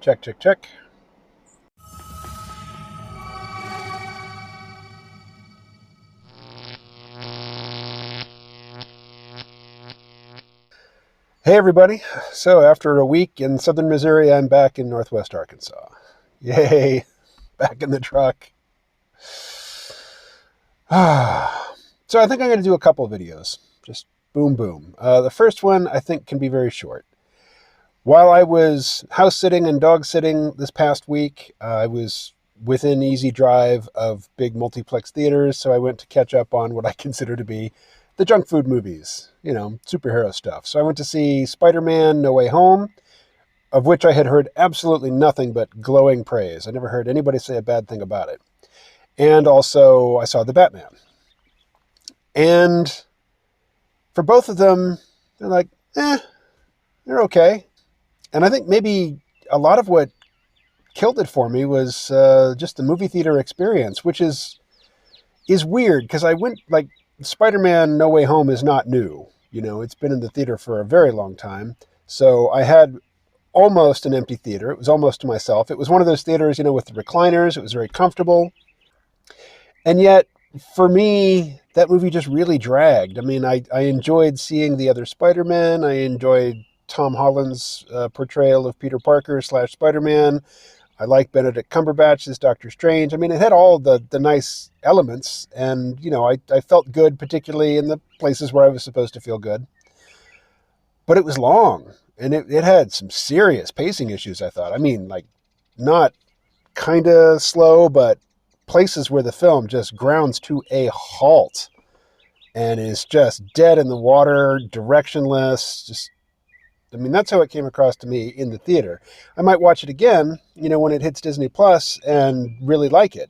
Check, check, check. Hey everybody. So after a week in southern Missouri, I'm back in northwest Arkansas. Yay, back in the truck. So I think I'm going to do a couple of videos. Just boom, boom. The first one I think can be very short. While I was house sitting and dog sitting this past week, I was within easy drive of big multiplex theaters, so I went to catch up on what I consider to be the junk food movies, superhero stuff. So I went to see Spider-Man No Way Home, of which I had heard absolutely nothing but glowing praise. I never heard anybody say a bad thing about it. And also I saw The Batman. And for both of them, they're like, they're okay. And I think maybe a lot of what killed it for me was just the movie theater experience, which is weird because I went, like, Spider-Man No Way Home is not new. It's been in the theater for a very long time. So I had almost an empty theater. It was almost to myself. It was one of those theaters, with the recliners. It was very comfortable. And yet, for me, that movie just really dragged. I mean, I enjoyed seeing the other Spider-Man. I enjoyed Tom Holland's portrayal of Peter Parker / Spider-Man. I like Benedict Cumberbatch as Doctor Strange. I mean, it had all the nice elements, and, I felt good, particularly in the places where I was supposed to feel good. But it was long, and it had some serious pacing issues, I thought. I mean, like, not kind of slow, but places where the film just grounds to a halt and is just dead in the water, directionless, that's how it came across to me in the theater. I might watch it again, when it hits Disney Plus and really like it,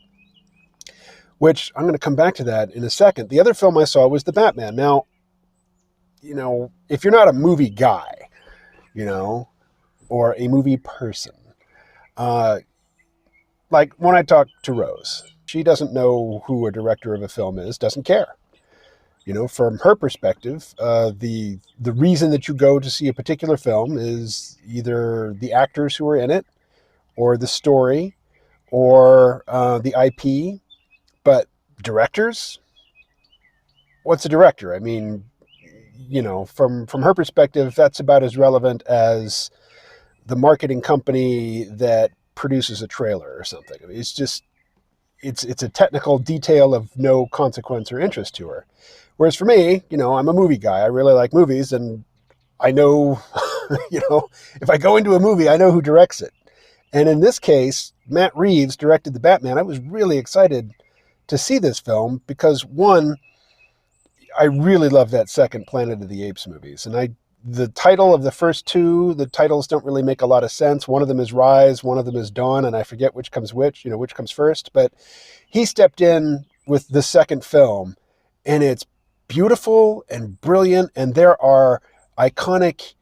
which I'm going to come back to that in a second. The other film I saw was The Batman. Now, if you're not a movie guy, or a movie person, like when I talk to Rose, she doesn't know who a director of a film is, doesn't care. From her perspective, the reason that you go to see a particular film is either the actors who are in it, or the story, or the IP. But directors? What's a director? I mean, from her perspective, that's about as relevant as the marketing company that produces a trailer or something. I mean, it's a technical detail of no consequence or interest to her. Whereas for me, I'm a movie guy. I really like movies, and I know, if I go into a movie, I know who directs it. And in this case, Matt Reeves directed The Batman. I was really excited to see this film because, one, I really love that second Planet of the Apes movies. And the title of the first two, the titles don't really make a lot of sense. One of them is Rise, one of them is Dawn, and I forget which comes which comes first. But he stepped in with the second film, and it's beautiful and brilliant, and there are iconic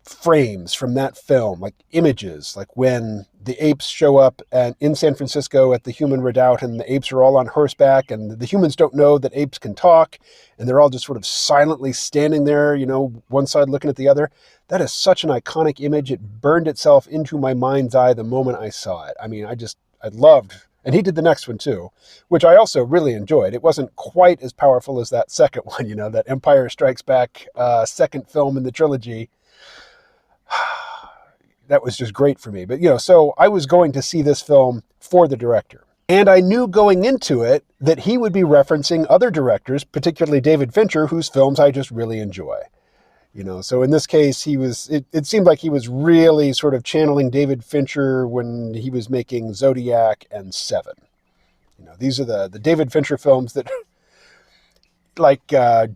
frames from that film, like images, like when the apes show up in San Francisco at the human redoubt, and the apes are all on horseback, and the humans don't know that apes can talk, and they're all just sort of silently standing there, one side looking at the other. That is such an iconic image. It burned itself into my mind's eye the moment I saw it. I mean, I loved. And he did the next one too, which I also really enjoyed. It wasn't quite as powerful as that second one, that Empire Strikes Back second film in the trilogy. That was just great for me. But, so I was going to see this film for the director. And I knew going into it that he would be referencing other directors, particularly David Fincher, whose films I just really enjoy. So in this case, it seemed like he was really sort of channeling David Fincher when he was making Zodiac and Seven. These are the David Fincher films that, like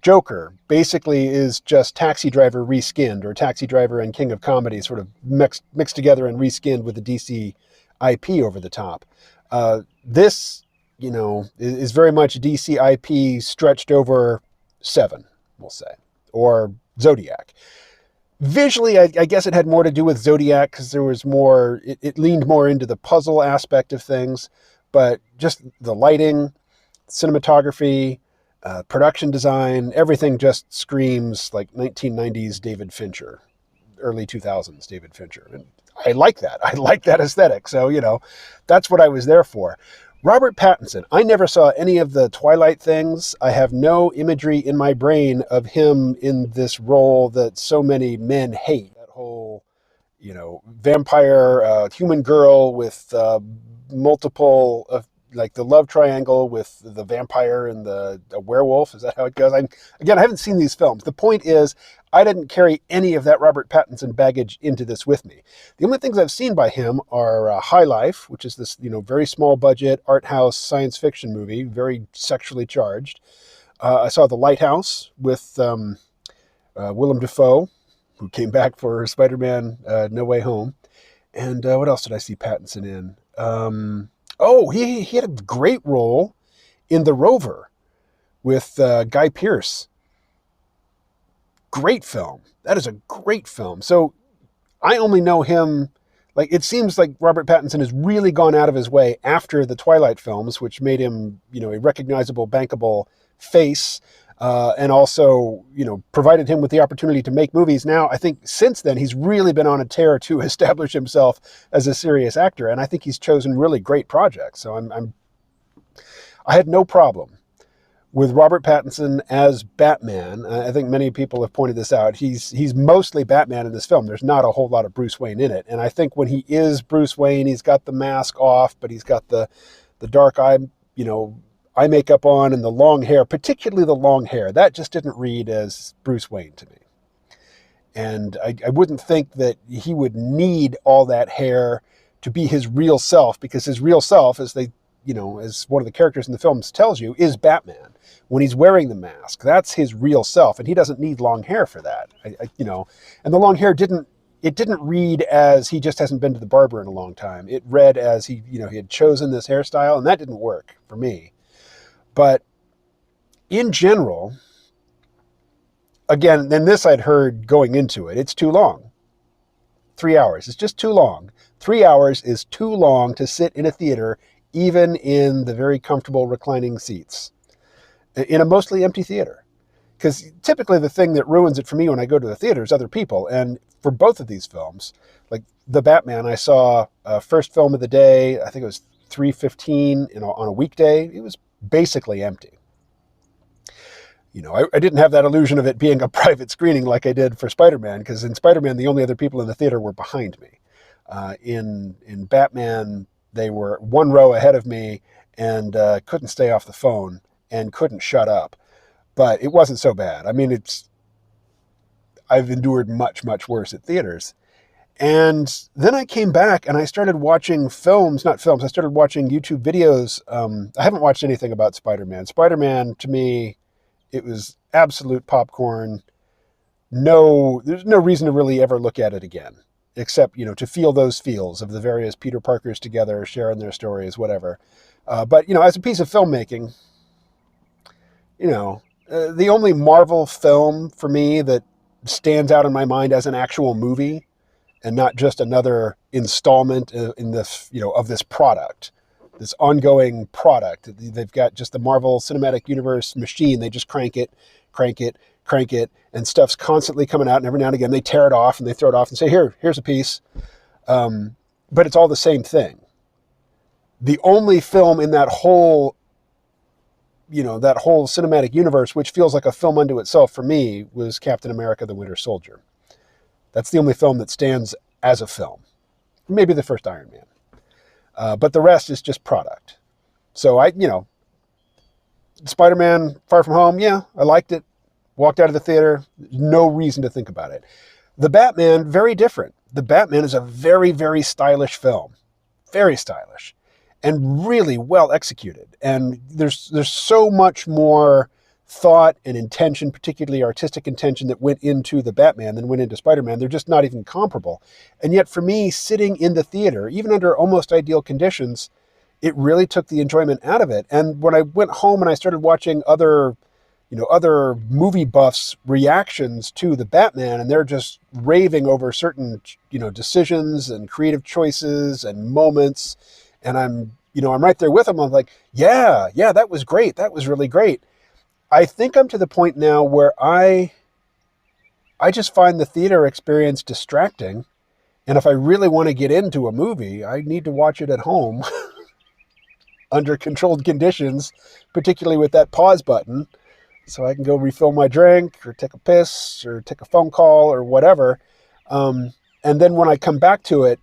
Joker, basically is just Taxi Driver reskinned, or Taxi Driver and King of Comedy sort of mixed together and reskinned with the DC IP over the top. This, is very much DC IP stretched over Seven, we'll say, or Zodiac. Visually, I guess it had more to do with Zodiac because there was more, it leaned more into the puzzle aspect of things, but just the lighting, cinematography, production design, everything just screams like 1990s David Fincher. early 2000s David Fincher. And I like that. I like that aesthetic. So, that's what I was there for. Robert Pattinson, I never saw any of the Twilight things. I have no imagery in my brain of him in this role that so many men hate. That whole, vampire, human girl with multiple, like the love triangle with the vampire and the werewolf. Is that how it goes? I haven't seen these films. The point is, I didn't carry any of that Robert Pattinson baggage into this with me. The only things I've seen by him are High Life, which is this, very small budget art house science fiction movie, very sexually charged. I saw The Lighthouse with Willem Dafoe, who came back for Spider-Man No Way Home. And what else did I see Pattinson in? He had a great role in The Rover with Guy Pearce. Great film. That is a great film. So I only know him, like, it seems like Robert Pattinson has really gone out of his way after the Twilight films, which made him, a recognizable, bankable face, and also, provided him with the opportunity to make movies. Now, I think since then, he's really been on a tear to establish himself as a serious actor, and I think he's chosen really great projects. So I had no problem with Robert Pattinson as Batman. I think many people have pointed this out. He's mostly Batman in this film. There's not a whole lot of Bruce Wayne in it. And I think when he is Bruce Wayne, he's got the mask off, but he's got the dark eye, eye makeup on and the long hair, particularly the long hair. That just didn't read as Bruce Wayne to me. And I wouldn't think that he would need all that hair to be his real self, because his real self, as one of the characters in the films tells you, is Batman. When he's wearing the mask, that's his real self, and he doesn't need long hair for that. And the long hair didn't read as he just hasn't been to the barber in a long time. It read as he had chosen this hairstyle, and that didn't work for me. But in general, again, then this I'd heard going into it, it's too long. 3 hours. It's just too long. 3 hours is too long to sit in a theater, even in the very comfortable reclining seats, in a mostly empty theater. Because typically the thing that ruins it for me when I go to the theater is other people. And for both of these films, like The Batman, I saw first film of the day, I think it was 3:15 on a weekday. It was basically empty. I didn't have that illusion of it being a private screening like I did for Spider-Man, because in Spider-Man, the only other people in the theater were behind me. In Batman, they were one row ahead of me and couldn't stay off the phone and couldn't shut up. But it wasn't so bad. I mean, I've endured much, much worse at theaters. And then I came back and I started watching I started watching YouTube videos. I haven't watched anything about Spider-Man. Spider-Man, to me, it was absolute popcorn. There's no reason to really ever look at it again, except, to feel those feels of the various Peter Parkers together, sharing their stories, whatever. But, as a piece of filmmaking, the only Marvel film for me that stands out in my mind as an actual movie and not just another installment in this, of this product, this ongoing product. They've got just the Marvel Cinematic Universe machine. They just crank it, and stuff's constantly coming out, and every now and again they tear it off and they throw it off and say, here's a piece. But it's all the same thing. The only film in that whole cinematic universe which feels like a film unto itself for me was Captain America: The Winter Soldier. That's the only film that stands as a film. Maybe the first Iron Man. But the rest is just product. So Spider-Man Far From Home, yeah, I liked it. Walked out of the theater, no reason to think about it. The Batman, very different. The Batman is a very, very stylish film. Very stylish. And really well executed. And there's so much more thought and intention, particularly artistic intention, that went into the Batman than went into Spider-Man. They're just not even comparable. And yet for me, sitting in the theater, even under almost ideal conditions, it really took the enjoyment out of it. And when I went home and I started watching other movie buffs' reactions to the Batman, and they're just raving over certain, decisions and creative choices and moments, and I'm right there with them. I'm like, yeah, that was great. That was really great. I think I'm to the point now where I I just find the theater experience distracting. And if I really want to get into a movie, I need to watch it at home under controlled conditions, particularly with that pause button, so I can go refill my drink or take a piss or take a phone call or whatever. And then when I come back to it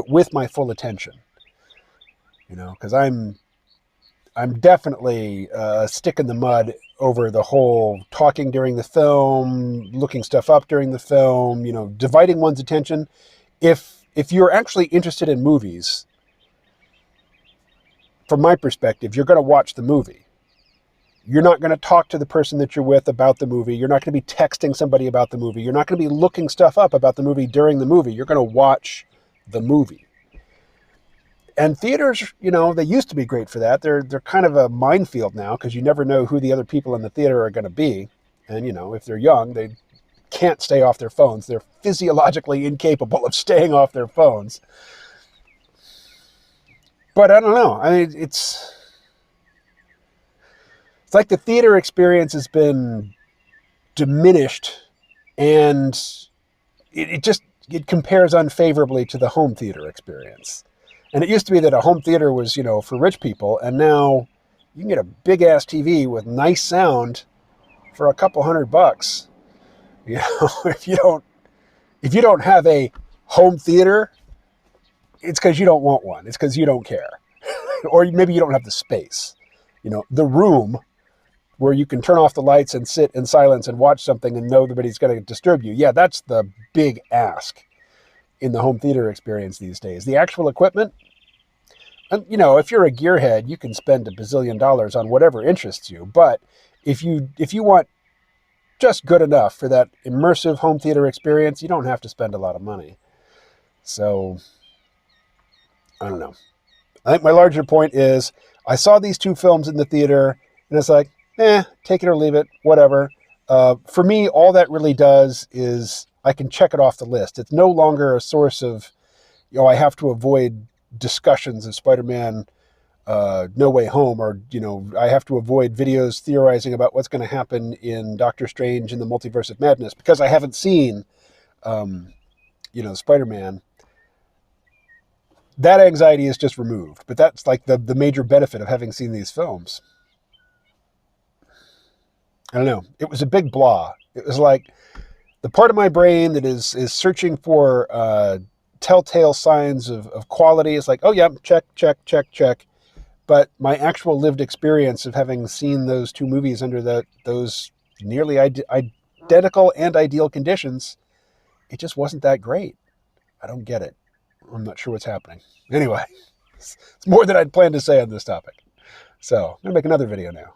with my full attention, because I'm definitely a stick in the mud over the whole talking during the film, looking stuff up during the film, dividing one's attention. If you're actually interested in movies, from my perspective, you're going to watch the movie. You're not going to talk to the person that you're with about the movie. You're not going to be texting somebody about the movie. You're not going to be looking stuff up about the movie during the movie. You're going to watch the movie. And theaters, they used to be great for that. They're kind of a minefield now because you never know who the other people in the theater are going to be. And, if they're young, they can't stay off their phones. They're physiologically incapable of staying off their phones. But I don't know. I mean, it's like the theater experience has been diminished, and it compares unfavorably to the home theater experience. And it used to be that a home theater was, for rich people, and now you can get a big ass TV with nice sound for a couple $100. If you don't have a home theater, it's because you don't want one. It's because you don't care. Or maybe you don't have the space. The room where you can turn off the lights and sit in silence and watch something and know nobody's going to disturb you. Yeah, that's the big ask in the home theater experience these days. The actual equipment, and if you're a gearhead, you can spend $1 bazillion on whatever interests you. But if you want just good enough for that immersive home theater experience, you don't have to spend a lot of money. So, I don't know. I think my larger point is I saw these two films in the theater, and it's like, take it or leave it, whatever. For me, all that really does is I can check it off the list. It's no longer a source of, I have to avoid discussions of Spider-Man No Way Home, or, I have to avoid videos theorizing about what's going to happen in Doctor Strange in the Multiverse of Madness because I haven't seen, Spider-Man. That anxiety is just removed. But that's like the major benefit of having seen these films. I don't know. It was a big blah. It was like the part of my brain that is searching for telltale signs of quality is like, oh, yeah, check, check, check, check. But my actual lived experience of having seen those two movies under those nearly identical and ideal conditions, it just wasn't that great. I don't get it. I'm not sure what's happening. Anyway, it's more than I'd planned to say on this topic. So I'm going to make another video now.